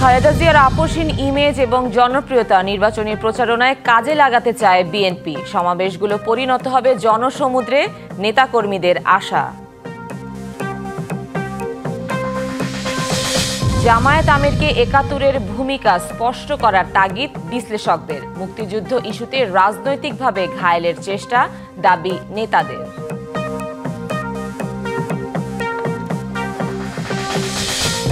খালেদা জিয়ার আপোষহীন ইমেজ এবং জনপ্রিয়তা নির্বাচনী প্রচারণায় কাজে লাগাতে চায় বিএনপি। সমাবেশগুলো পরিণত হবে জনসমুদ্রে, নেতাকর্মীদের আশা। জামায়াত আমিরকে একাত্তরের ভূমিকা স্পষ্ট করার তাগিদ বিশ্লেষকদের। মুক্তিযুদ্ধ ইস্যুতে রাজনৈতিকভাবে ঘায়েলের চেষ্টা, দাবি নেতাদের।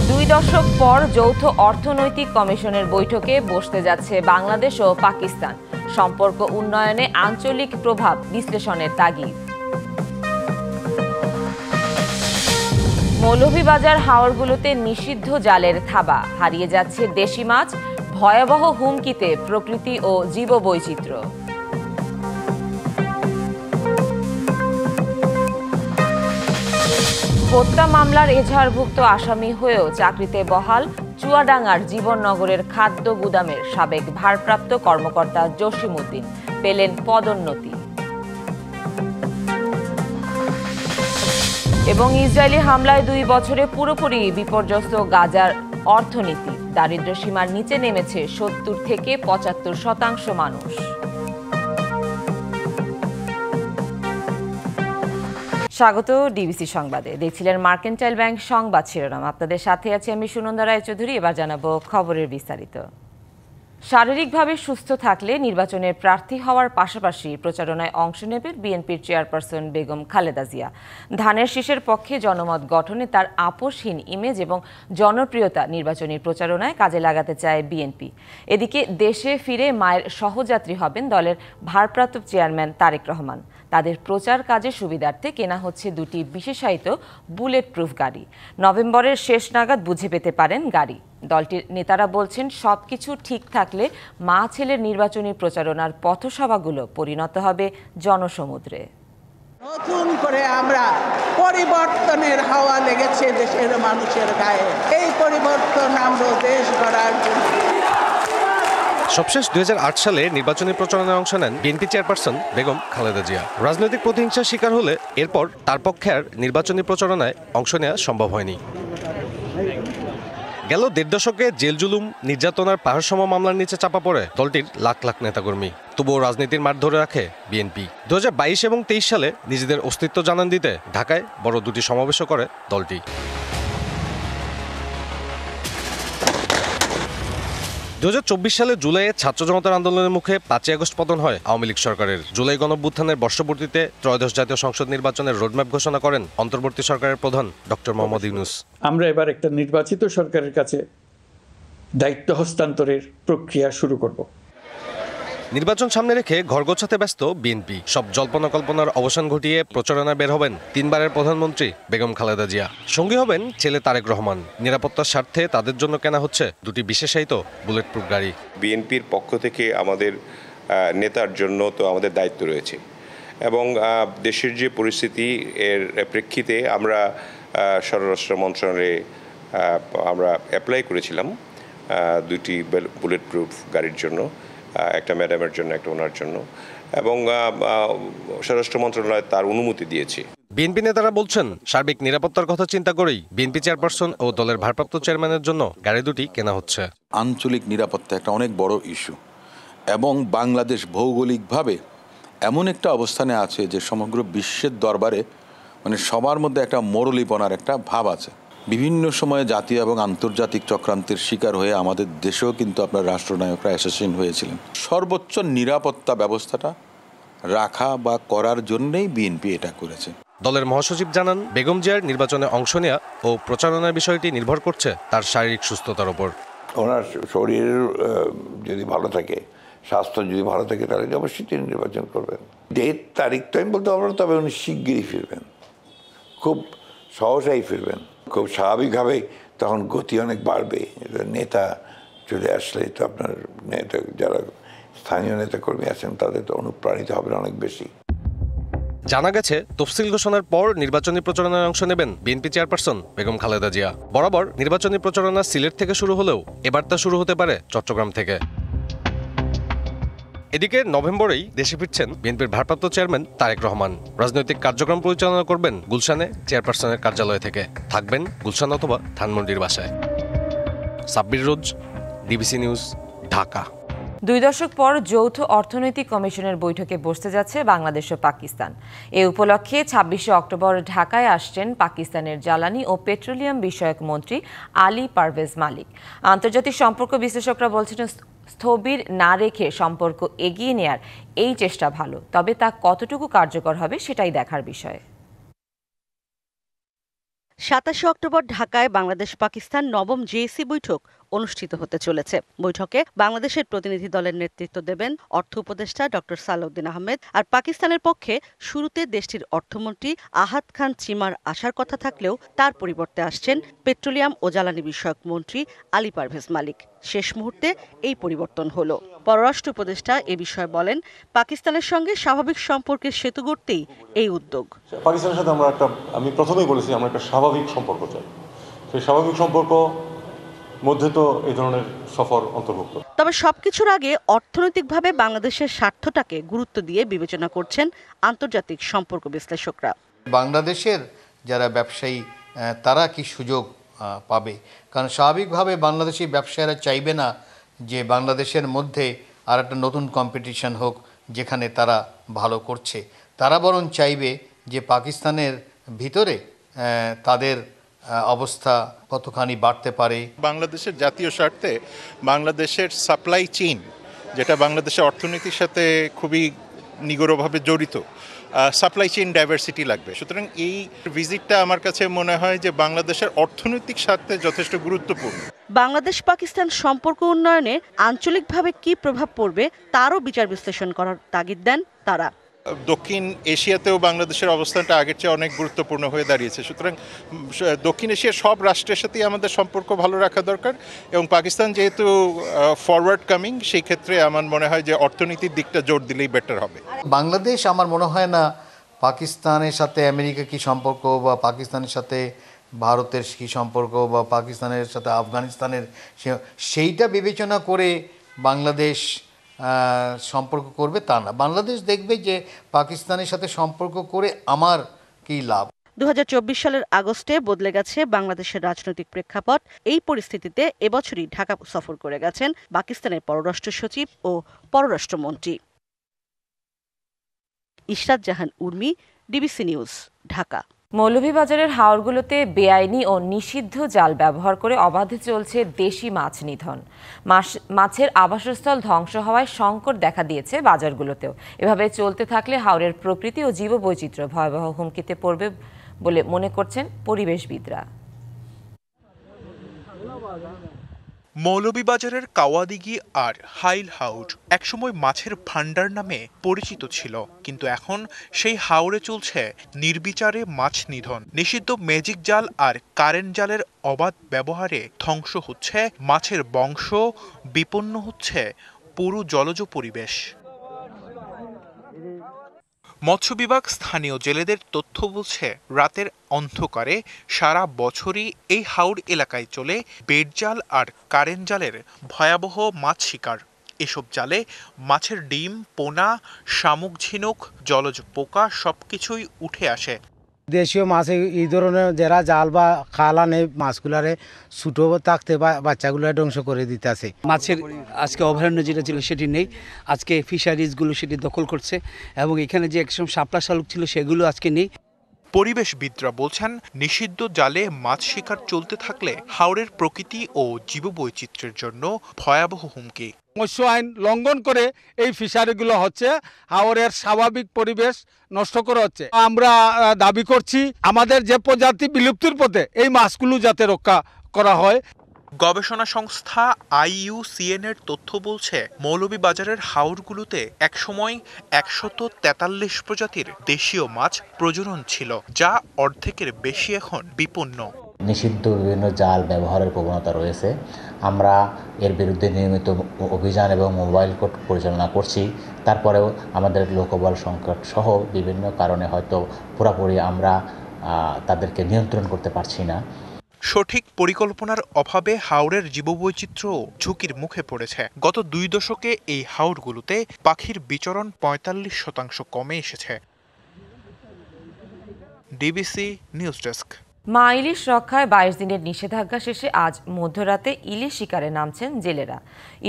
দুই দশক পর যৌথ অর্থনৈতিক কমিশনের বৈঠকে বসতে যাচ্ছে বাংলাদেশ ও পাকিস্তান। সম্পর্ক উন্নয়নে আঞ্চলিক প্রভাব বিশ্লেষণের তাগিদ। মৌলভীবাজার হাওরগুলোতে নিষিদ্ধ জালের থাবা, হারিয়ে যাচ্ছে দেশি মাছ, ভয়াবহ হুমকিতে প্রকৃতি ও জীববৈচিত্র্য। হত্যা মামলার এজাহারভুক্ত আসামি হয়েও চাকরিতে বহাল চুয়াডাঙ্গার জীবননগরের খাদ্য গুদামের সাবেক ভারপ্রাপ্ত কর্মকর্তা জসিমউদ্দিন, পেলেন পদোন্নতি। এবং ইসরায়েলি হামলায় 2 বছরে পুরোপুরি বিপর্যস্ত গাজার অর্থনীতি। দারিদ্র্য সীমার নিচে নেমেছে 70 থেকে 75% মানুষ। স্বাগত ডিবিসি সংবাদে। দেখছিলেন মার্কেন্টাইল ব্যাংক সংবাদ শিরোনাম। আপনাদের সাথে আছি আমি সুনন্দা রায়চৌধুরী। এবার জানাবো খবরের বিস্তারিত। শারীরিকভাবে সুস্থ থাকলে নির্বাচনের প্রার্থী হওয়ার পাশাপাশি প্রচারণায় অংশ নেবেন বিএনপির চেয়ারপারসন বেগম খালেদা জিয়া। ধানের শীষের পক্ষে জনমত গঠনে তার আপোষহীন ইমেজ এবং জনপ্রিয়তা নির্বাচনী প্রচারণায় কাজে লাগাতে চায় বিএনপি। এদিকে দেশে ফিরে মায়ের সহযাত্রী হবেন দলের ভারপ্রাপ্ত চেয়ারম্যান তারেক রহমান। তাদের প্রচার কাজে সুবিধার্থে কেনা হচ্ছে 2টি বিশেষায়িত বুলেট প্রুফ গাড়ি। নভেম্বরের শেষ নাগাদ বুঝে পেতে পারেন গাড়ি। দলটির নেতারা বলছেন, সবকিছু ঠিক থাকলে মা ছেলের নির্বাচনী প্রচারণার পথসভাগুলো পরিণত হবে জনসমুদ্রে। নতুন করে আমরা পরিবর্তনের হাওয়া লেগেছে দেশের মানুষের গায়ে। এই পরিবর্তন আমরা দেশ গড়ার জন্য। সবশেষ 2008 সালে নির্বাচনী প্রচারণায় অংশ নেন বিএনপি চেয়ারপারসন বেগম খালেদা জিয়া। রাজনৈতিক প্রতিহিংসার শিকার হলে এরপর তার পক্ষে আর নির্বাচনী প্রচারণায় অংশ নেওয়া সম্ভব হয়নি। গেল 1.5 দশকে জেল জুলুম, নির্যাতনার পাহাড়সম মামলার নিচে চাপা পড়ে দলটির লাখ লাখ নেতাকর্মী। তবুও রাজনীতির মাঠ ধরে রাখে বিএনপি। 2022 এবং 23 সালে নিজেদের অস্তিত্ব জানান দিতে ঢাকায় বড় 2টি সমাবেশও করে দলটি। 2024 সালে জুলাইয়ে ছাত্র জনতার আন্দোলনের মুখে 5ই আগস্ট পতন হয় আওয়ামী লীগ সরকারের। জুলাই গণঅভ্যুত্থানের বর্ষপূর্তিতে ত্রয়োদশ জাতীয় সংসদ নির্বাচনের রোডম্যাপ ঘোষণা করেন অন্তর্বর্তী সরকারের প্রধান ডক্টর মোহাম্মদ ইউনূস। আমরা এবার একটা নির্বাচিত সরকারের কাছে দায়িত্ব হস্তান্তরের প্রক্রিয়া শুরু করব। নির্বাচন সামনে রেখে ঘর গোছাতে ব্যস্ত বিএনপি। সব জল্পনা কল্পনার অবসান ঘটিয়ে প্রচারণায় বের হবেন 3 বারের প্রধানমন্ত্রী বেগম খালেদা জিয়া। সঙ্গী হবেন ছেলে তারেক রহমান। নিরাপত্তার স্বার্থে তাদের জন্য কেনা হচ্ছে 2টি বিশেষায়িত বুলেট প্রুফ গাড়ি। বিএনপির পক্ষ থেকে আমাদের নেতার জন্য তো আমাদের দায়িত্ব রয়েছে, এবং দেশের যে পরিস্থিতি এর প্রেক্ষিতে আমরা স্বরাষ্ট্র মন্ত্রণালয়ে আমরা অ্যাপ্লাই করেছিলাম 2টি বুলেট প্রুফ গাড়ির জন্য, একটা ম্যাডামের জন্য, একটা ওনার জন্য, এবং স্বরাষ্ট্র মন্ত্রণালয় তার অনুমতি দিয়েছে। বিএনপি নেতারা বলছেন, সার্বিক নিরাপত্তার কথা চিন্তা করেই বিএনপি চেয়ারপারসন ও দলের ভারপ্রাপ্ত চেয়ারম্যানের জন্য গাড়ি 2টি কেনা হচ্ছে। আঞ্চলিক নিরাপত্তা একটা অনেক বড় ইস্যু, এবং বাংলাদেশ ভৌগোলিকভাবে এমন একটা অবস্থানে আছে যে সমগ্র বিশ্বের দরবারে সবার মধ্যে একটা মোরলীপনার একটা ভাব আছে। বিভিন্ন সময়ে জাতীয় এবং আন্তর্জাতিক চক্রান্তের শিকার হয়ে আমাদের দেশেও কিন্তু আপনার রাষ্ট্রনায়করা অ্যাসাসিন হয়েছিলেন। সর্বোচ্চ নিরাপত্তা ব্যবস্থাটা রাখা বা করার জন্যই বিএনপি এটা করেছে। দলের মহাসচিব জানান, বেগম জিয়ার নির্বাচনে অংশ নেওয়া ও প্রচারণার বিষয়টি নির্ভর করছে তার শারীরিক সুস্থতার উপর। ওনার শরীর যদি ভালো থাকে, স্বাস্থ্য যদি ভালো থাকে, তাহলে অবশ্যই তিনি নির্বাচন করবেন। ডেট তারিখ তো আমি বলতে পারবো না, তবে উনি শিগগিরই ফিরবেন, খুব সহসাই ফিরবেন। খুব স্বাভাবিকভাবেই তখন গতি অনেক বাড়বে। নেতা চলে আসলে তো আপনার নেতা, যারা স্থানীয় নেতাকর্মী আছেন, তাদের তো অনুপ্রাণিত হবেন অনেক বেশি। জানা গেছে, তফসিল ঘোষণার পর নির্বাচনী প্রচারণায় অংশ নেবেন বিএনপি চেয়ারপারসন বেগম খালেদা জিয়া। বরাবর নির্বাচনী প্রচারণা সিলেট থেকে শুরু হলেও এবার তা শুরু হতে পারে চট্টগ্রাম থেকে। এদিকে নভেম্বরেই দেশে ফিরছেন বিএনপির ভারপ্রাপ্ত চেয়ারম্যান তারেক রহমান। রাজনৈতিক কার্যক্রম পরিচালনা করবেন গুলশানে চেয়ারপারসনের কার্যালয় থেকে। থাকবেন গুলশান অথবা ধানমন্ডির বাসায়। সাব্বির রোজ, ডিবিসি নিউজ, ঢাকা। 2 দশক পর যৌথ অর্থনৈতিক কমিশনের বৈঠকে বসতে যাচ্ছে বাংলাদেশ ও পাকিস্তান। এ উপলক্ষে 26শে অক্টোবর ঢাকায় আসছেন পাকিস্তানের জ্বালানি ও পেট্রোলিয়াম বিষয়ক মন্ত্রী আলী পারভেজ মালিক। আন্তর্জাতিক সম্পর্ক বিশ্লেষকরা বলছেন, স্থবির না রেখে সম্পর্ক এগিয়ে নেয়ার এই চেষ্টা ভালো, তবে তা কতটুকু কার্যকর হবে সেটাই দেখার বিষয়। 27শে অক্টোবর ঢাকায় বাংলাদেশ পাকিস্তান নবম জেএসি বৈঠক অনুষ্ঠিত হতে চলেছে। বৈঠকে বাংলাদেশের প্রতিনিধি দলের নেতৃত্ব দেবেন অর্থ উপদেষ্টা ডক্টর সালাউদ্দিন আহমেদ। আর পাকিস্তানের পক্ষে শুরুতে দেশটির অর্থমন্ত্রী আহাদ খান চিমার আসার কথা থাকলেও তার পরিবর্তে আসছেন পেট্রোলিয়াম ও জ্বালানি বিষয়ক মন্ত্রী আলী পারভেজ মালিক। শেষ মুহূর্তে এই পরিবর্তন হলো। পররাষ্ট্র উপদেষ্টা এ বিষয়ে বলেন, পাকিস্তানের সঙ্গে স্বাভাবিক সম্পর্কের সেতু গড়তেই এই উদ্যোগ। পাকিস্তানের সাথে আমি প্রথমেই বলেছি আমরা একটা স্বাভাবিক সম্পর্ক চাই। সেই স্বাভাবিক সম্পর্ক মধ্যে তো এই ধরনের সফর অন্তর্ভুক্ত। তবে সবকিছুর আগে অর্থনৈতিকভাবে বাংলাদেশের স্বার্থটাকে গুরুত্ব দিয়ে বিবেচনা করছেন আন্তর্জাতিক সম্পর্ক বিশ্লেষকরা। বাংলাদেশের যারা ব্যবসায়ী তারা কি সুযোগ পাবে, কারণ স্বাভাবিকভাবে বাংলাদেশি ব্যবসায়ীরা চাইবে না যে বাংলাদেশের মধ্যে আর একটা নতুন কম্পিটিশন হোক যেখানে তারা ভালো করছে। তারা বরং চাইবে যে পাকিস্তানের ভিতরে তাদের অবস্থা কতখানি বাড়তে পারে। বাংলাদেশের জাতীয় স্বার্থে বাংলাদেশের সাপ্লাই চেইন, যেটা বাংলাদেশের অর্থনীতির সাথে খুবই নিগড়ভাবে জড়িত, সাপ্লাই চেইন ডাইভার্সিটি লাগবে। সুতরাং এই ভিজিটটা আমার কাছে মনে হয় যে বাংলাদেশের অর্থনৈতিক স্বার্থে যথেষ্ট গুরুত্বপূর্ণ। বাংলাদেশ পাকিস্তান সম্পর্ক উন্নয়নে আঞ্চলিকভাবে কি প্রভাব পড়বে তারও বিচার বিশ্লেষণ করার তাগিদ দেন তারা। দক্ষিণ এশিয়াতেও বাংলাদেশের অবস্থানটা আগের চেয়ে অনেক গুরুত্বপূর্ণ হয়ে দাঁড়িয়েছে। সুতরাং দক্ষিণ এশিয়ার সব রাষ্ট্রের সাথেই আমাদের সম্পর্ক ভালো রাখা দরকার, এবং পাকিস্তান যেহেতু ফরওয়ার্ড কামিং, সেই ক্ষেত্রে আমার মনে হয় যে অর্থনীতির দিকটা জোর দিলেই বেটার হবে। বাংলাদেশ আমার মনে হয় না পাকিস্তানের সাথে আমেরিকা কি সম্পর্ক, বা পাকিস্তানের সাথে ভারতের কী সম্পর্ক, বা পাকিস্তানের সাথে আফগানিস্তানের সেইটা বিবেচনা করে বাংলাদেশ সম্পর্ক করবে তা না। বাংলাদেশ দেখবে যে পাকিস্তানের সাথে সম্পর্ক করে আমার কী লাভ। 2024 সালের আগস্টে বদলে গেছে বাংলাদেশের রাজনৈতিক প্রেক্ষাপট। এই পরিস্থিতিতে এবছরই ঢাকা সফর করে গেছেন পাকিস্তানের পররাষ্ট্র সচিব ও পররাষ্ট্রমন্ত্রী। ইশরাত জাহান উর্মি, ডিবিসি নিউজ, ঢাকা। মৌলভীবাজারের হাওরগুলোতে বেআইনি ও নিষিদ্ধ জাল ব্যবহার করে অবাধে চলছে দেশি মাছ নিধন। মাছের আবাসস্থল ধ্বংস হওয়ায় সংকট দেখা দিয়েছে বাজারগুলোতেও। এভাবে চলতে থাকলে হাওরের প্রকৃতি ও জীববৈচিত্র্য ভয়াবহ হুমকিতে পড়বে বলে মনে করছেন পরিবেশবিদরা। মৌলভীবাজারের কাওয়াদিঘি আর হাইল হাউড একসময় মাছের ভান্ডার নামে পরিচিত ছিল, কিন্তু এখন সেই হাওরে চলছে নির্বিচারে মাছ নিধন। নিষিদ্ধ ম্যাজিক জাল আর কারেন্ট জালের অবাধ ব্যবহারে ধ্বংস হচ্ছে মাছের বংশ, বিপন্ন হচ্ছে পুরো জলজ পরিবেশ। মৎস্য বিভাগ স্থানীয় জেলেদের তথ্য বলছে, রাতের অন্ধকারে সারা বছরই এই হাওর এলাকায় চলে বেড জাল আর কারেন্ট জালের ভয়াবহ মাছ শিকার। এসব জালে মাছের ডিম, পোনা, শামুক, ঝিনুক, জলজ পোকা সবকিছুই উঠে আসে। দেশীয় মাছ এই ধরনের যারা জাল বা খাল আনে মাছগুলারে ছোটো থাকতে বাচ্চাগুলো ধ্বংস করে দিতে আছে। মাছের আজকে অভয়ারণ্য যেটা ছিল সেটি নেই, আজকে ফিশারিজগুলো সেটি দখল করছে, এবং এখানে যে একসময় শাপলা শালুক ছিল সেগুলো আজকে নেই। পরিবেশবিদরা বলছেন, নিষিদ্ধ জালে মাছ শিকার চলতে থাকলে হাওরের প্রকৃতি ও জীববৈচিত্র্যের জন্য ভয়াবহ হুমকি। মৎস্য আইন লঙ্ঘন করে এই ফিশারিগুলো হচ্ছে হাওরের স্বাভাবিক পরিবেশ নষ্ট করা হচ্ছে। আমরা দাবি করছি আমাদের যে প্রজাতি বিলুপ্তির পথে এই মাছগুলো যাতে রক্ষা করা হয়। গবেষণা সংস্থা IUCN এর তথ্য বলছে, মৌলভীবাজারের হাওরগুলোতে একসময় 143 প্রজাতির দেশীয় মাছ প্রজনন ছিল, যা অর্ধেকের বেশি এখন বিপন্ন। নিষিদ্ধ বিভিন্ন জাল ব্যবহারের প্রবণতা রয়েছে। আমরা এর বিরুদ্ধে নিয়মিত অভিযান এবং মোবাইল কোর্ট পরিচালনা করছি। তারপরেও আমাদের লোকবল সংকট সহ বিভিন্ন কারণে হয়তো পুরোপুরি আমরা তাদেরকে নিয়ন্ত্রণ করতে পারছি না। সঠিক পরিকল্পনার অভাবে হাওরের জীববৈচিত্র্য ঝুঁকির মুখে পড়েছে। গত 2 দশকে এই হাওরগুলোতে পাখির বিচরণ 45% কমে এসেছে। ডিবিসি নিউজ ডেস্ক, মা ইলিশ রক্ষায় 22 দিনের নিষেধাজ্ঞা শেষে আজ মধ্যরাতে ইলিশ শিকারে নামছেন জেলেরা।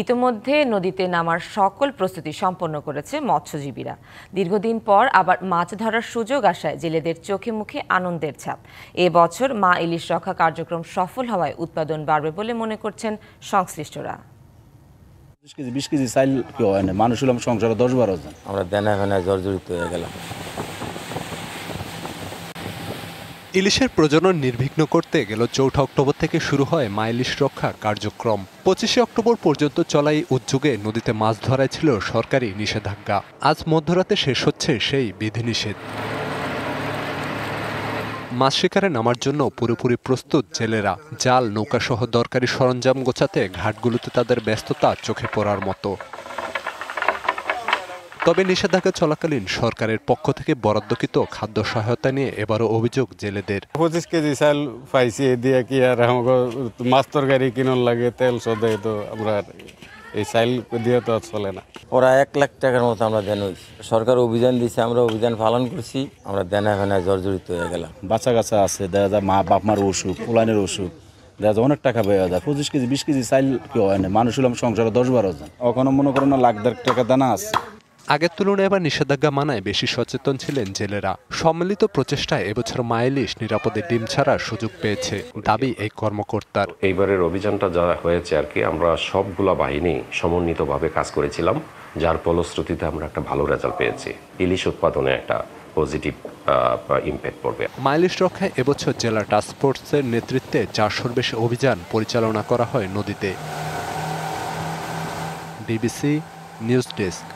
ইতোমধ্যে নদীতে নামার সকল প্রস্তুতি সম্পন্ন করেছে মৎস্যজীবীরা। দীর্ঘদিন পর আবার মাছ ধরার সুযোগ আসায় জেলেদের চোখে মুখে আনন্দের ছাপ। এবছর মা ইলিশ রক্ষা কার্যক্রম সফল হওয়ায় উৎপাদন বাড়বে বলে মনে করছেন সংশ্লিষ্টরা। 20 কেজি চাইল কি হয় না, মানুষ হলাম সংসারে 10-12 জন, আমরা দেনা ফেনায় জর্জরিত হয়ে গেলাম। ইলিশের প্রজনন নির্বিঘ্ন করতে গেল 4 অক্টোবর থেকে শুরু হয় মা ইলিশ রক্ষা কার্যক্রম। 25 অক্টোবর পর্যন্ত চলা এই উদ্যোগে নদীতে মাছ ধরায় ছিল সরকারি নিষেধাজ্ঞা। আজ মধ্যরাতে শেষ হচ্ছে সেই বিধিনিষেধ। মাছ শিকারে নামার জন্য পুরোপুরি প্রস্তুত জেলেরা। জাল, নৌকা সহ দরকারি সরঞ্জাম গোছাতে ঘাটগুলোতে তাদের ব্যস্ততা চোখে পড়ার মতো। তবে নিষেধাজ্ঞা চলাকালীন সরকারের পক্ষ থেকে বরাদ্দকৃত খাদ্য সহায়তা নিয়ে এবারও অভিযোগ জেলেদের। 25 কেজি চাল পাইছি, দিয়ে কি আর আমাকে মাছ তরকারি কিনার লাগে, তেল সদে, তো আমরা এই চাল দিয়ে তো চলে না। ওরা 1 লাখ টাকার মতো আমরা দেন হয়েছি। সরকার অভিযান দিচ্ছে, আমরা অভিযান পালন করছি, আমরা দেনা ফেনায় জর্জরিত হয়ে গেলাম। বাচ্চা কাচ্চা আছে, দেখা যায় মা বাপ মার অসুখ, পোলানের অসুখ, দেখা যায় অনেক টাকা বেয়ে যায়। 25 কেজি 20 কেজি চাইল কি হয় না, মানুষ হলাম সংসারে 10-12 জন, ওখানে মনে করেন না 1,00,000 টাকা দানা আছে। আগের তুলনায় এবার নিষেধাজ্ঞা মানায় বেশি সচেতন ছিলেন জেলেরা। সম্মিলিত প্রচেষ্টায় এবছর মা ইলিশ নিরাপদে ডিম ছাড়ার সুযোগ পেয়েছে, দাবি এই কর্মকর্তার। এইবারের অভিযানটা যা হয়েছে আর কি, আমরা সবগুলা বাহিনী সমন্বিতভাবে কাজ করেছিলাম, যার ফলশ্রুতিতে আমরা একটা ভালো রেজাল্ট পেয়েছি। ইলিশ উৎপাদনে একটা পজিটিভ ইম্প্যাক্ট পড়বে। মা ইলিশ রক্ষায় এবছর জেলা টাস্ক ফোর্সের নেতৃত্বে 400-র বেশি অভিযান পরিচালনা করা হয় নদীতে। DBC news desk.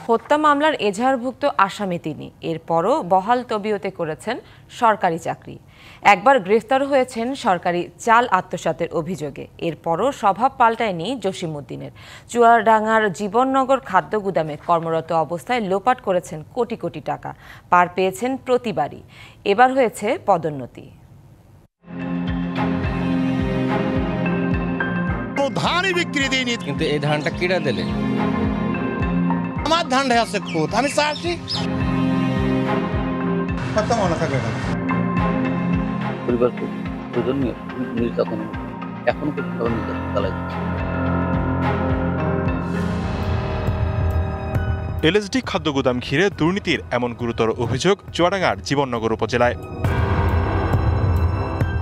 হত্যা মামলার এজাহারভুক্ত আসামি তিনি, এরপরও বহাল তবিয়তে করেছেন সরকারি চাকরি। একবার গ্রেফতার হয়েছেন সরকারি চাল আত্মসাতের অভিযোগে, এরপরও স্বভাব পাল্টায়নি জসিমউদ্দিনের। চুয়াডাঙ্গার জীবননগর খাদ্য গুদামে কর্মরত অবস্থায় লোপাট করেছেন কোটি কোটি টাকা, পার পেয়েছেন প্রতিবারই। এবার হয়েছে পদোন্নতি। ধানই বিক্রি দিইনি, কিন্তু এই ধানটা কিরা দিলে? আমার ধানটা আছে খুদ, আমি চাষি। কত মনে থাকে পরিবার প্রয়োজন নির্যাতন এখনো পর্যন্ত নির্যাতন চালাই। এলএসডি খাদ্য গুদাম ঘিরে দুর্নীতির এমন গুরুতর অভিযোগ চুয়াডাঙ্গার জীবননগর উপজেলায়।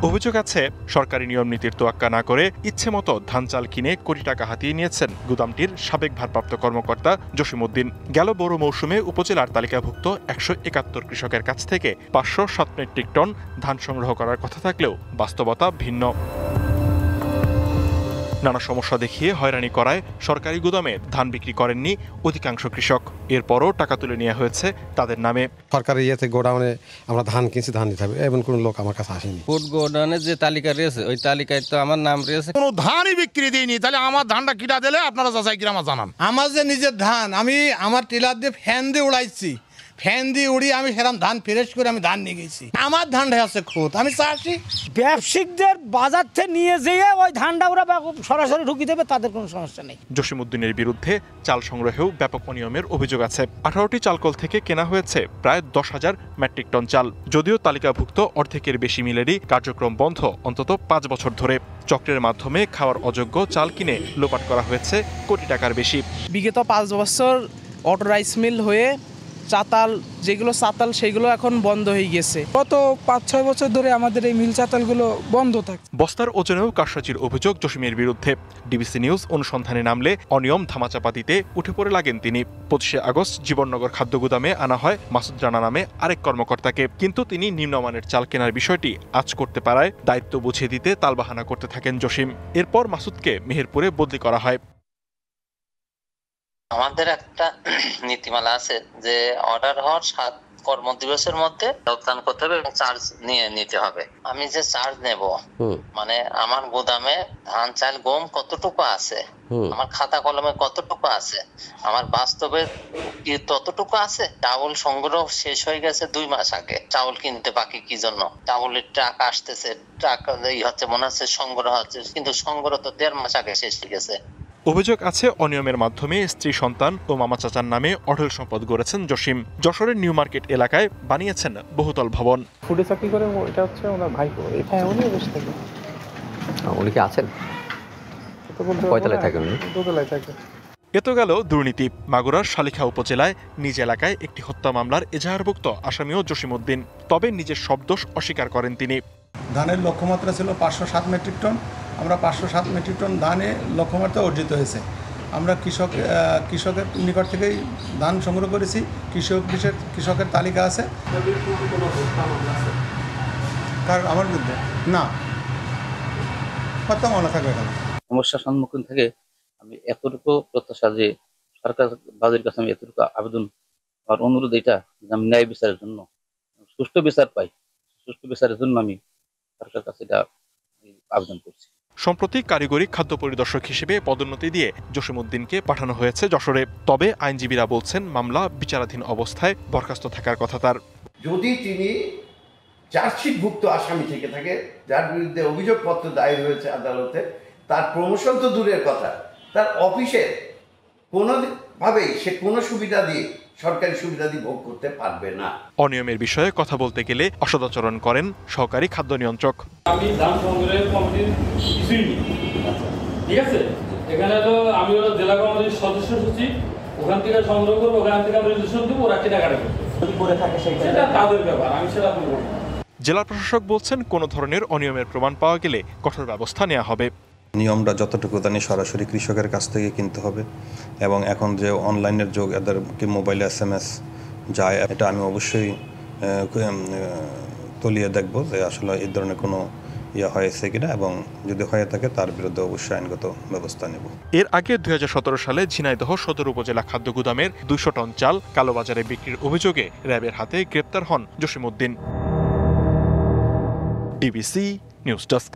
অভিযোগ আছে, সরকারি নিয়ম নীতির তোয়াক্কা না করে ইচ্ছে মতো ধান চাল কিনে কোটি টাকা হাতিয়ে নিয়েছেন গুদামটির সাবেক ভারপ্রাপ্ত কর্মকর্তা জসিমউদ্দিন। গেল বড় মৌসুমে উপজেলার তালিকাভুক্ত 171 কৃষকের কাছ থেকে 507 মেট্রিক টন ধান সংগ্রহ করার কথা থাকলেও বাস্তবতা ভিন্ন। নানা সমস্যা দেখিয়ে হয়রানি করায় সরকারি গুদামে ধান বিক্রি করেননি অধিকাংশ কৃষক। এরপরও টাকা তুলে নেওয়া হয়েছে তাদের নামে। সরকারি গোডাউনে আমরা ধান কিনছি, ধান দিতে হবে, এমন কোনো লোক আমার কাছে আসেনি। ফুড গোডাউনের যে তালিকা রয়েছে, ওই তালিকায় তো আমার নাম রয়েছে। কোনো ধানই বিক্রি দিইনি, তাহলে আমার ধানটা কিটা দিলে আপনারা যাচাই করে আমার জানান। আমার যে নিজের ধান, আমি আমার টিলার দিয়ে ফ্যান দিয়ে উড়াইছি, ফ্যান দিয়ে উড়িয়ে আমি সেরকম ধান ফ্রেশ করে আমি ধান নিয়ে গেছি। আমার ধানটা আছে খুদ, আমি চাষি। ব্যবসায়িকদের বাজার থেকে নিয়ে যেয়ে ওই ধানটা ওরা সরাসরি ঢুকি দেবে, তাদের কোনো সমস্যা নেই। জসিমউদ্দিনের বিরুদ্ধে চাল সংগ্রহেও ব্যাপক অনিয়মের অভিযোগ আছে। 18টি চালকল থেকে কেনা হয়েছে প্রায় 10,000 মেট্রিক টন চাল। যদিও তালিকাভুক্ত অর্ধেকের বেশি মিলেরই কার্যক্রম বন্ধ অন্তত 5 বছর ধরে। চক্রের মাধ্যমে খাওয়ার অযোগ্য চাল কিনে লোপাট করা হয়েছে কোটি টাকার বেশি। বিগত 5 বছর অটো রাইস মিল হয়ে চাতাল, যেগুলো চাতাল সেগুলো এখন বন্ধ হয়ে গেছে। গত 5-6 বছর ধরে আমাদের এই মিল চাতালগুলো বন্ধ থাকে। বস্তার ওজনেও কারসাজির অভিযোগ জসিমের বিরুদ্ধে। ডিবিসি নিউজ অনুসন্ধানে নামলে অনিয়ম ধামাচাপা দিতে উঠে পড়ে লাগেন তিনি। 25 আগস্ট জীবননগর খাদ্য গুদামে আনা হয় মাসুদ রানা নামে আরেক কর্মকর্তাকে, কিন্তু তিনি নিম্নমানের চাল কেনার বিষয়টি আজ করতে পারায় দায়িত্ব বুঝিয়ে দিতে তালবাহানা করতে থাকেন জসিম। এরপর মাসুদকে মেহেরপুরে বদলি করা হয়। আমাদের একটা নীতিমালা আছে যে অর্ডার হওয়ার 7 কর্মদিবসের মধ্যে যোগদান করতে হবে এবং চার্জ নিয়ে নিতে হবে। আমি যে চার্জ নেব, মানে আমার গোদামে ধান চাল গম কতটুকু আছে, আমার খাতা কলমে কতটুকু আছে, আমার বাস্তবে কি ততটুকু আছে। চাউল সংগ্রহ শেষ হয়ে গেছে 2 মাস আগে, চাউল কিনতে বাকি কি জন্য? চাউলের টাকা আসতেছে, টাকা হচ্ছে মনে হচ্ছে সংগ্রহ হচ্ছে, কিন্তু সংগ্রহ তো 1.5 মাস আগে শেষ হয়ে গেছে। অভিযোগ আছে অনিয়মের মাধ্যমে স্ত্রী সন্তান ও মামা চাচার নামে অঢেল সম্পদ গড়েছেন জসিম। যশোরের নিউ মার্কেট এলাকায় বানিয়েছেন বহুতল ভবন। ফুডে চাকরি করে, এটা হচ্ছে ওনার ভাইপো। হ্যাঁ, উনি বসে থাকেন। উনি কি আছেন? কয়তলায় থাকেন? দোতলায় থাকেন। এ তো গেল দুর্নীতি। মাগুরার শালিখা উপজেলায় নিজ এলাকায় একটি হত্যা মামলার এজাহারভুক্ত আসামিও জসিমউদ্দিন। তবে নিজের সব দোষ অস্বীকার করেন তিনি। ধানের লক্ষ্যমাত্রা ছিল 507 মেট্রিক টন। আমরা 507 মেট্রিক টন ধানে লক্ষ্যমাত্রা অর্জিত হয়েছে। আমরা কৃষকের নিকট থেকেই ধান সংগ্রহ করেছি। কৃষকের তালিকা আছে। কার আমার বিরুদ্ধে না হত্যা মামলা থাকবে এখানে। সমস্যার সম্মুখীন থেকে আমি এতটুকু প্রত্যাশা যে সরকার বাজের কাছে আমি এতটুকু আবেদন আর অনুরোধ এটা যে আমি ন্যায় বিচারের জন্য সুষ্ঠু বিচার পাই। সুষ্ঠু বিচারের জন্য আমি সরকারের কাছে এটা আবেদন করছি। সম্প্রতি কারিগরি খাদ্য পরিদর্শক হিসেবে পদোন্নতি দিয়ে জসিমউদ্দিনকে পাঠানো হয়েছে যশোরে। তবে আইনজীবীরা বলছেন মামলা বিচারাধীন অবস্থায় বরখাস্ত থাকার কথা তার। যদি তিনি চার্জশিটভুক্ত আসামি থেকে থাকে, যার বিরুদ্ধে অভিযোগপত্র দায়ের হয়েছে আদালতে, তার প্রমোশন তো দূরের কথা, তার অফিসে কোনোভাবেই সে কোনো সুবিধা দিয়ে সরকারি সুবিধা দিয়ে ভোগ করতে পারবে না। অনিয়মের বিষয়ে কথা বলতে গেলে অসদাচরণ করেন সহকারী খাদ্য নিয়ন্ত্রক। আমি ধান সংগ্রহের কমিটির কিছুই নেই, ঠিক আছে? এখানে তো আমি জেলা কমিটির সদস্য সচিব, ওখান থেকে সংগ্রহ করবো, ওখান থেকে আমি রেজিস্ট্রেশন দেবো, ওরা কি টাকাটা করে থাকে সেটা তাদের ব্যাপার, আমি সেটা বলবো। জেলা প্রশাসক বলছেন কোন ধরনের অনিয়মের প্রমাণ পাওয়া গেলে কঠোর ব্যবস্থা নেওয়া হবে। নিয়মটা যতটুকু জানি সরাসরি কৃষকের কাছ থেকে কিনতে হবে, এবং এখন যে অনলাইনের যুগ, এদেরকে মোবাইলে SMS যায়, এটা আমি অবশ্যই তলিয়ে দেখব যে আসলে এই ধরনের কোনো হয়েছে কিনা, এবং যদি হয়ে থাকে তার বিরুদ্ধে অবশ্যই আইনগত ব্যবস্থা নেব। এর আগে 2017 সালে ঝিনাইদহ সদর উপজেলা খাদ্য গুদামের 200 টন চাল কালোবাজারে বিক্রির অভিযোগে র্যাবের হাতে গ্রেপ্তার হন জসিমউদ্দিন। DBC news desk.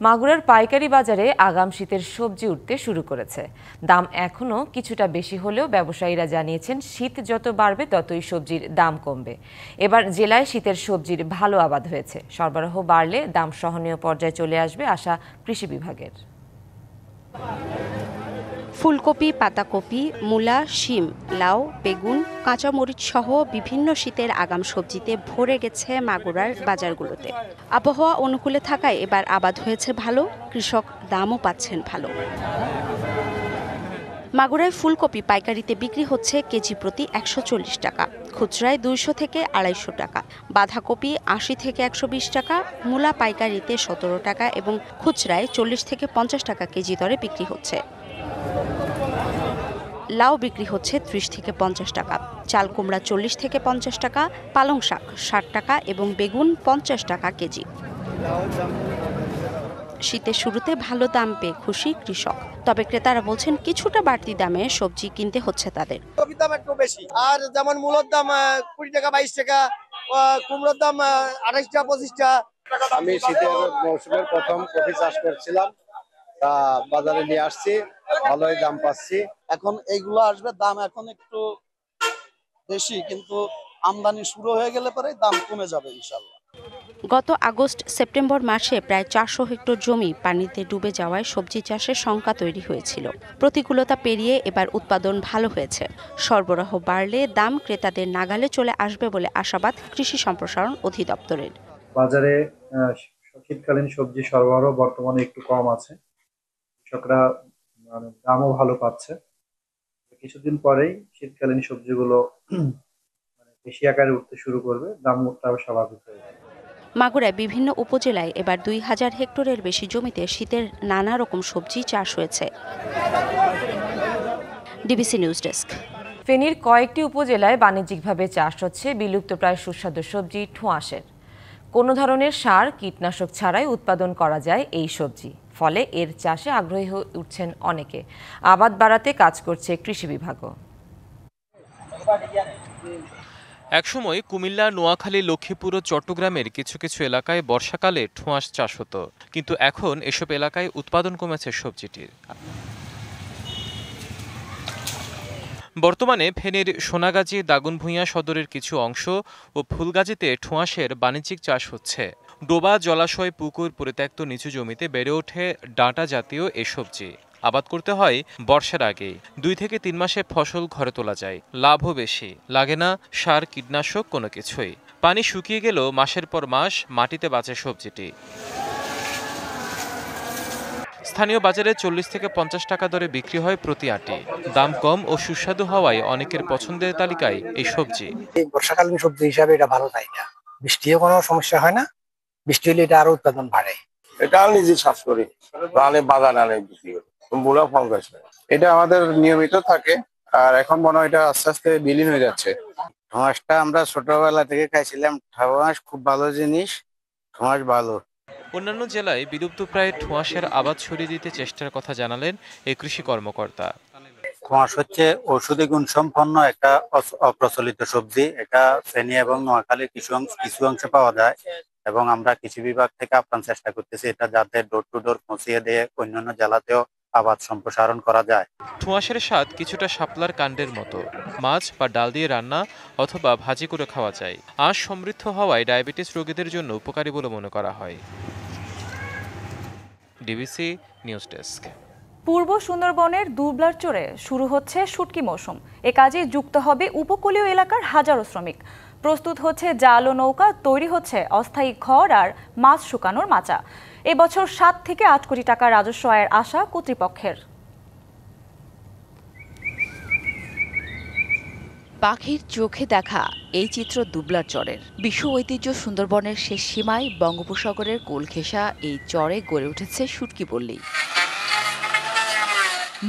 মাগুরার পাইকারি বাজারে আগাম শীতের সবজি উঠতে শুরু করেছে। দাম এখনও কিছুটা বেশি হলেও ব্যবসায়ীরা জানিয়েছেন শীত যত বাড়বে ততই সবজির দাম কমবে। এবার জেলায় শীতের সবজির ভালো আবাদ হয়েছে। সরবরাহ বাড়লে দাম সহনীয় পর্যায়ে চলে আসবে আশা কৃষি বিভাগের। ফুলকপি, পাতাকপি, মূলা, শিম, লাউ, বেগুন, কাঁচামরিচ সহ বিভিন্ন শীতের আগাম সবজিতে ভরে গেছে মাগুরার বাজারগুলোতে। আবহাওয়া অনুকূলে থাকায় এবার আবাদ হয়েছে ভালো, কৃষক দামও পাচ্ছেন ভালো। মাগুরায় ফুলকপি পাইকারিতে বিক্রি হচ্ছে কেজি প্রতি 140 টাকা, খুচরায় 200 থেকে 250 টাকা। বাঁধাকপি 80 থেকে 120 টাকা, মূলা পাইকারিতে 17 টাকা এবং খুচরায় 40 থেকে 50 টাকা কেজি দরে বিক্রি হচ্ছে। লাউ বিক্রি হচ্ছে 30 থেকে 50 টাকা, চাল কুমড়া 40 থেকে 50 টাকা, পালং শাক 60 টাকা এবং বেগুন 50 টাকা কেজি। শীতের শুরুতে ভালো দাম পেয়ে খুশি কৃষক, তবে ক্রেতারা বলছেন কিছুটা বাড়তি দামে সবজি কিনতে হচ্ছে তাদের। কপির দাম একটু বেশি, আর যেমন মূলোর দাম 20 টাকা 22 টাকা, কুমড়োর দাম 28 টাকা 25 টাকা। আমি শীতের মৌসুমের প্রথম কফি চাষ করছিলাম, তা বাজারে নিয়ে আসছি, ভালোই দাম পাচ্ছি। এখন এইগুলো আসবে, দাম এখন একটু বেশি, কিন্তু আমদানি শুরু হয়ে গেলে পরে দাম কমে যাবে ইনশাআল্লাহ। গত আগস্ট সেপ্টেম্বর মাসে প্রায় 400 হেক্টর জমি পানিতে ডুবে যাওয়ায় সবজি চাষের শঙ্কা তৈরি হয়েছিল। প্রতিকূলতা পেরিয়ে এবার উৎপাদন ভালো হয়েছে। সরবরাহ বাড়লে দাম ক্রেতাদের নাগালে চলে আসবে বলে আশাবাদ কৃষি সম্প্রসারণ অধিদপ্তরের। বাজারে শীতকালীন সবজি সরবরাহ বর্তমানে একটু কম আছে, কৃষকরা দামও ভালো পাচ্ছে। কিছুদিন পরেই শীতকালীন সবজিগুলো বেশি আকারে উঠতে শুরু করবে, দামটাও স্বাভাবিক হয়ে যাবে। মাগুরায় বিভিন্ন উপজেলায় এবার 2000 হেক্টরের বেশি জমিতে শীতের নানা রকম সবজি চাষ হয়েছে। DBC news desk. ফেনীর কয়েকটি উপজেলায় বাণিজ্যিকভাবে চাষ হচ্ছে বিলুপ্তপ্রায় সুস্বাদু সবজি ঠোঁয়াশের। কোনো ধরনের সার, কীটনাশক ছাড়াই উৎপাদন করা যায় এই সবজি। ফলে এর চাষে আগ্রহী হয়ে উঠছেন অনেকে। আবাদ বাড়াতে কাজ করছে কৃষি বিভাগও। একসময় কুমিল্লা, নোয়াখালী, লক্ষ্মীপুর ও চট্টগ্রামের কিছু কিছু এলাকায় বর্ষাকালে ঠোঁয়াশ চাষ হতো, কিন্তু এখন এসব এলাকায় উৎপাদন কমেছে সবজিটির। বর্তমানে ফেনীর সোনাগাজী, দাগনভূঞা সদরের কিছু অংশ ও ফুলগাজীতে ঠোঁয়াশের বাণিজ্যিক চাষ হচ্ছে। ডোবা, জলাশয়, পুকুর, পরিত্যক্ত নিচু জমিতে বেড়ে ওঠে ডাঁটা জাতীয় এ সবজি। আবাদ করতে হয় বর্ষার আগেই। 2 থেকে 3 মাসে ফসল ঘরে তোলা যায়, লাভও বেশি, লাগে না সার কীটনাশক কোনো কিছুই। পানি শুকিয়ে গেলেও মাসের পর মাস মাটিতে বাঁচে সবজিটি। স্থানীয় বাজারে 40 থেকে 50 টাকা দরে বিক্রি হয় প্রতি আঁটি। দাম কম ও সুস্বাদু হওয়ায় অনেকের পছন্দের তালিকায় এই সবজি। বর্ষাকালীন সবজি হিসাবে এটা ভালো তালিকা, বৃষ্টিও কোনো সমস্যা হয় না, বৃষ্টি হলে এটা আরো উৎপাদন বাড়ে। এটা নিজে চাষ করি, আনে বাজার আনে বিক্রি করি, বুড়া ফল গাছ। এটা আমাদের নিয়মিত থাকে, আর এখন মনে হয় এটা আস্তে আস্তে বিলীন হয়ে যাচ্ছে। ঠোঁয়াশটা আমরা ছোটবেলা থেকে খাইছিলাম, ঠোঁয়াশ খুব ভালো জিনিস, ঠোঁয়াশ ভালো। অন্যান্য জেলায় বিলুপ্তপ্রায় ঠোঁয়াশের আবাদ ছড়িয়ে দিতে চেষ্টার কথা জানালেন এই কৃষি কর্মকর্তা। ঠোঁয়াশ হচ্ছে ঔষধি গুণ সম্পন্ন একটা অপ্রচলিত সবজি। এটা ফেনী এবং নোয়াখালীর কিছু অংশে পাওয়া যায়, এবং আমরা কৃষি বিভাগ থেকে আপ্রাণ চেষ্টা করতেছি এটা যাতে ডোর টু ডোর পৌঁছিয়ে দিয়ে অন্যান্য জেলাতেও আবাদ সম্প্রসারণ করা যায়। ঠোঁয়াশের স্বাদ কিছুটা শাপলার কাণ্ডের মতো, মাছ বা ডাল দিয়ে রান্না অথবা ভাজি করে খাওয়া যায়। আঁশ সমৃদ্ধ হওয়ায় ডায়াবেটিস রোগীদের জন্য উপকারী বলে মনে করা হয়। DBC news desk. পূর্ব সুন্দরবনের দুবলারচরে শুরু হচ্ছে শুটকি মৌসুম। এ কাজে যুক্ত হবে উপকূলীয় এলাকার হাজারো শ্রমিক। প্রস্তুত হচ্ছে জাল ও নৌকা, তৈরি হচ্ছে অস্থায়ী ঘর আর মাছ শুকানোর মাচা। এবছর 7 থেকে 8 কোটি টাকা রাজস্ব আয়ের আশা কর্তৃপক্ষের। পাখির চোখে দেখা এই চিত্র দুবলারচরের। বিশ্ব ঐতিহ্য সুন্দরবনের শেষ সীমায় বঙ্গোপসাগরের কোল ঘেঁষা এই চরে গড়ে উঠেছে শুটকি পল্লী।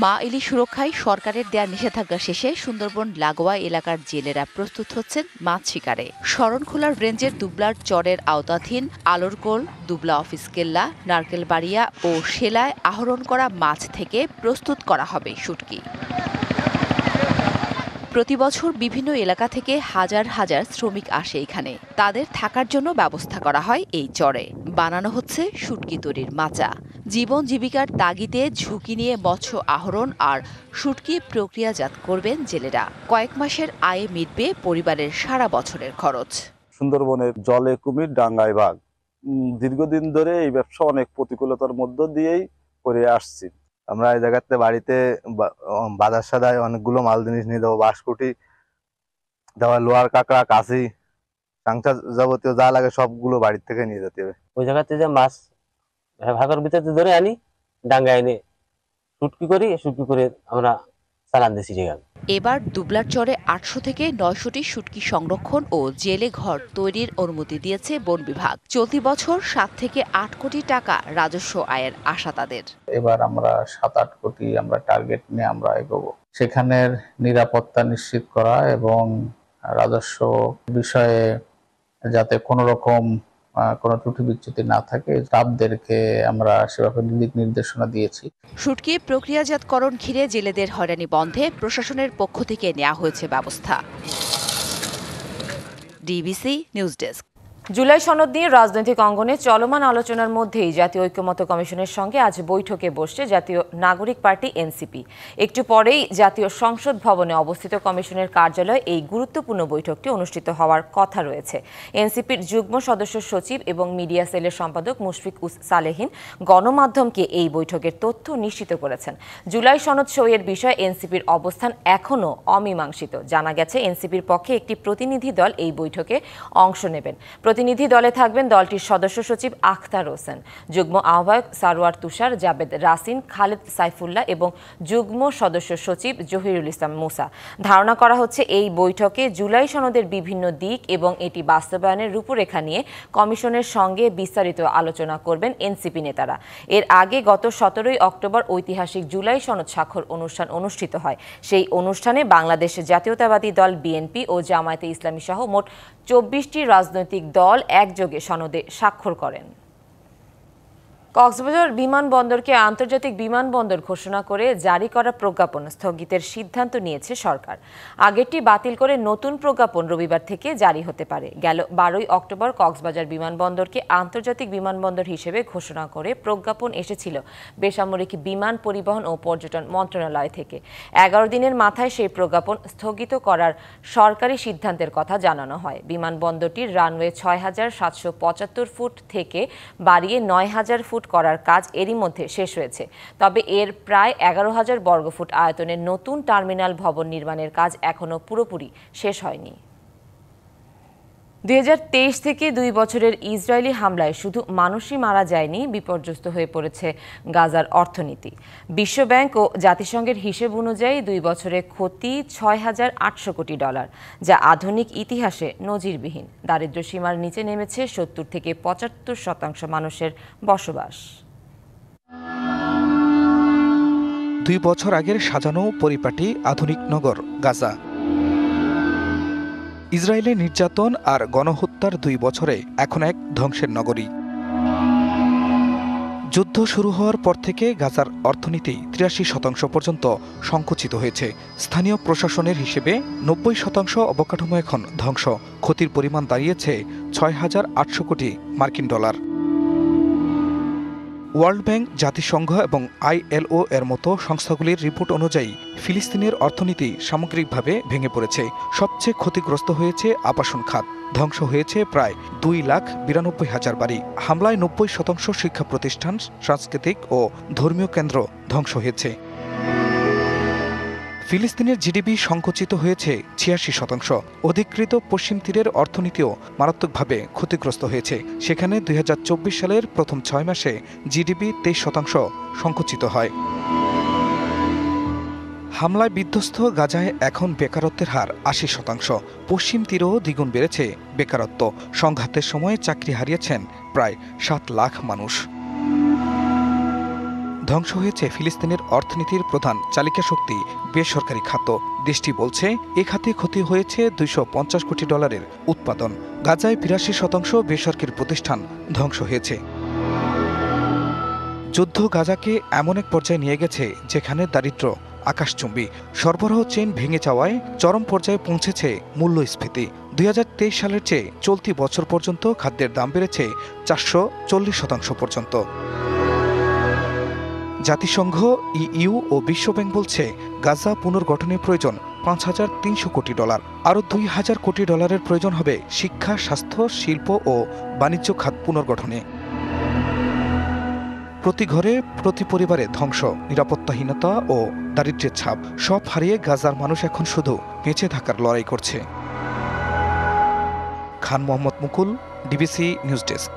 মা ইলিশ সুরক্ষায় সরকারের দেয়া নিষেধাজ্ঞা শেষে সুন্দরবন লাগোয়া এলাকার জেলেরা প্রস্তুত হচ্ছেন মাছ শিকারে। শরণখোলার রেঞ্জের দুবলার চরের আওতাধীন আলোরকোল, দুবলা অফিস কেল্লা, নারকেলবাড়িয়া ও সেলায় আহরণ করা মাছ থেকে প্রস্তুত করা হবে শুটকি। প্রতি বছর বিভিন্ন এলাকা থেকে হাজার হাজার শ্রমিক আসে এখানে। তাদের থাকার জন্য ব্যবস্থা করা হয় এই চরে। বানানো হচ্ছে শুটকি তৈরির মাচা। জীবন জীবিকার তাগিদে ঝুঁকি নিয়ে মৎস্য আহরণ আর শুটকি প্রক্রিয়াজাত করবেন জেলেরা। কয়েক মাসের আয়ে মিটবে পরিবারের সারা বছরের খরচ। সুন্দরবনের জলে কুমির, ডাঙ্গায় বাঘ, দীর্ঘদিন ধরে এই ব্যবসা অনেক প্রতিকূলতার মধ্য দিয়েই করে আসছি। আমরা এই জায়গাতে বাড়িতে বাজার সাদায় অনেকগুলো মাল জিনিস নিয়ে দেবো, বাঁশকুটি দেওয়া, লোহার কাঁকড়া, কাশি, চাংচা যাবতীয় যা লাগে সবগুলো বাড়ির থেকে নিয়ে যেতে হবে। ওই জায়গাতে যে মাছ ভাগের ভিতরে ধরে আনি, ডাঙ্গায় এনে শুটকি করি, শুটকি করে আমরা চালান দিছি। এবার দুবলারচরে 800 থেকে 900টি শুটকি সংরক্ষণ ও জেলে ঘর তৈরির অনুমতি দিয়েছে বন বিভাগ। চলতি বছর 7 থেকে 8 কোটি টাকা রাজস্ব আয়ের আশা তাদের। এবার আমরা 7-8 কোটি আমরা টার্গেট নিয়ে আমরা এগোবো। সেখানের নিরাপত্তা নিশ্চিত করা এবং রাজস্ব বিষয়ে যাতে কোনো রকম কোনো ত্রুটি বিচ্যুতি না থাকে, স্টাফদেরকে আমরা সেভাবে দিক নির্দেশনা দিয়েছি। শুটকি প্রক্রিয়াজাতকরণ ঘিরে জেলেদের হয়রানি বন্ধে প্রশাসনের পক্ষ থেকে নেওয়া হয়েছে ব্যবস্থা। DBC news desk. জুলাই সনদ নিয়ে রাজনৈতিক অঙ্গনে চলমান আলোচনার মধ্যেই জাতীয় ঐক্যমত্য কমিশনের সঙ্গে আজ বৈঠকে বসছে জাতীয় নাগরিক পার্টি এনসিপি। একটু পরেই জাতীয় সংসদ ভবনে অবস্থিত কমিশনের কার্যালয়ে এই গুরুত্বপূর্ণ বৈঠকটি অনুষ্ঠিত হওয়ার কথা রয়েছে। এনসিপির যুগ্ম সদস্য সচিব এবং মিডিয়া সেলের সম্পাদক মুশফিক সালেহীন গণমাধ্যমকে এই বৈঠকের তথ্য নিশ্চিত করেছেন। জুলাই সনদ সইয়ের বিষয়ে এনসিপির অবস্থান এখনও অমীমাংসিত। জানা গেছে এনসিপির পক্ষে একটি প্রতিনিধি দল এই বৈঠকে অংশ নেবেন। প্রতিনিধি দলে থাকবেন দলটির সদস্য সচিব আখতার হোসেন, যুগ্ম আহ্বায়ক সারোয়ার তুষার, জাবেদ রাসিন, খালেদ সাইফুল্লাহ এবং যুগ্ম সদস্য সচিব জহিরুল ইসলাম মুসা। ধারণা করা হচ্ছে এই বৈঠকে জুলাই সনদের বিভিন্ন দিক এবং এটি বাস্তবায়নের রূপরেখা নিয়ে কমিশনের সঙ্গে বিস্তারিত আলোচনা করবেন এনসিপি নেতারা। এর আগে গত 17 অক্টোবর ঐতিহাসিক জুলাই সনদ স্বাক্ষর অনুষ্ঠান অনুষ্ঠিত হয়। সেই অনুষ্ঠানে বাংলাদেশ জাতীয়তাবাদী দল বিএনপি ও জামায়াতে ইসলামী সহ মোট 24টি রাজনৈতিক দল একযোগে সনদে স্বাক্ষর করেন। কক্সবাজার বিমানবন্দরকে আন্তর্জাতিক বিমানবন্দর ঘোষণা করে জারি করা প্রজ্ঞাপন স্থগিতের সিদ্ধান্ত নিয়েছে সরকার। আগেরটি বাতিল করে নতুন প্রজ্ঞাপন রবিবার থেকে জারি হতে পারে। গেল 12 অক্টোবর কক্সবাজার বিমানবন্দরকে আন্তর্জাতিক বিমানবন্দর হিসেবে ঘোষণা করে প্রজ্ঞাপন এসেছিল বেসামরিক বিমান পরিবহন ও পর্যটন মন্ত্রণালয় থেকে। 11 দিনের মাথায় সেই প্রজ্ঞাপন স্থগিত করার সরকারি সিদ্ধান্তের কথা জানানো হয়। বিমানবন্দরটির রানওয়ে 6775 ফুট থেকে বাড়িয়ে 9000 ফুট বর্গফুট করার কাজ এরই মধ্যে শেষ হয়েছে। তবে এর প্রায় 11,000 বর্গফুট আয়তনের নতুন টার্মিনাল ভবন নির্মাণের কাজ এখনও পুরোপুরি শেষ হয়নি। 2023 থেকে 2 বছরের ইসরায়েলি হামলায় শুধু মানুষই মারা যায়নি, বিপর্যস্ত হয়ে পড়েছে গাজার অর্থনীতি। বিশ্বব্যাংক ও জাতিসংঘের হিসেব অনুযায়ী 2 বছরে ক্ষতি $6,800 কোটি, যা আধুনিক ইতিহাসে নজিরবিহীন। দারিদ্র্য সীমার নিচে নেমেছে 70 থেকে 75% মানুষের বসবাস। 2 বছর আগের সাজানো পরিপাটি আধুনিক নগর গাজা। ইসরায়েলের নির্যাতন আর গণহত্যার 2 বছরে এখন এক ধ্বংসের নগরী। যুদ্ধ শুরু হওয়ার পর থেকে গাজার অর্থনীতি 83% পর্যন্ত সংকুচিত হয়েছে। স্থানীয় প্রশাসনের হিসেবে 90% অবকাঠামো এখন ধ্বংস। ক্ষতির পরিমাণ দাঁড়িয়েছে $6,800 কোটি। ওয়ার্ল্ড ব্যাংক, জাতিসংঘ এবং ILO এর মতো সংস্থাগুলির রিপোর্ট অনুযায়ী ফিলিস্তিনের অর্থনীতি সামগ্রিকভাবে ভেঙে পড়েছে। সবচেয়ে ক্ষতিগ্রস্ত হয়েছে আবাসন খাত। ধ্বংস হয়েছে প্রায় 2,92,000 বাড়ি। হামলায় 90% শিক্ষা প্রতিষ্ঠান, সাংস্কৃতিক ও ধর্মীয় কেন্দ্র ধ্বংস হয়েছে। ফিলিস্তিনের জিডিপি সংকুচিত হয়েছে 86%। অধিকৃত পশ্চিম তীরের অর্থনীতিও মারাত্মকভাবে ক্ষতিগ্রস্ত হয়েছে। সেখানে 2024 সালের প্রথম 6 মাসে জিডিপি 23% সংকুচিত হয়। হামলায় বিধ্বস্ত গাজায় এখন বেকারত্বের হার 80%। পশ্চিম তীরেও দ্বিগুণ বেড়েছে বেকারত্ব। সংঘাতের সময় চাকরি হারিয়েছেন প্রায় 7 লাখ মানুষ। ধ্বংস হয়েছে ফিলিস্তিনের অর্থনীতির প্রধান চালিকা শক্তি, বেসরকারি খাত। দেশটি বলছে এ খাতে ক্ষতি হয়েছে $250 কোটি উৎপাদন। গাজায় 82% বেসরকারি প্রতিষ্ঠান ধ্বংস হয়েছে। যুদ্ধ গাজাকে এমন এক পর্যায়ে নিয়ে গেছে যেখানে দারিদ্র্য আকাশচুম্বী। সরবরাহ চেইন ভেঙে যাওয়ায় চরম পর্যায়ে পৌঁছেছে মূল্যস্ফীতি। 2023 সালের চেয়ে চলতি বছর পর্যন্ত খাদ্যের দাম বেড়েছে 440% পর্যন্ত। জাতিসংঘ, EU ও বিশ্বব্যাংক বলছে গাজা পুনর্গঠনের প্রয়োজন $5,300 কোটি। আরও $2,000 কোটি প্রয়োজন হবে শিক্ষা, স্বাস্থ্য, শিল্প ও বাণিজ্য খাত পুনর্গঠনে। প্রতি ঘরে, প্রতি পরিবারে ধ্বংস, নিরাপত্তাহীনতা ও দারিদ্র্যের ছাপ। সব হারিয়ে গাজার মানুষ এখন শুধু বেঁচে থাকার লড়াই করছে। খান মোহাম্মদ মুকুল, ডিবিসি নিউজ ডেস্ক।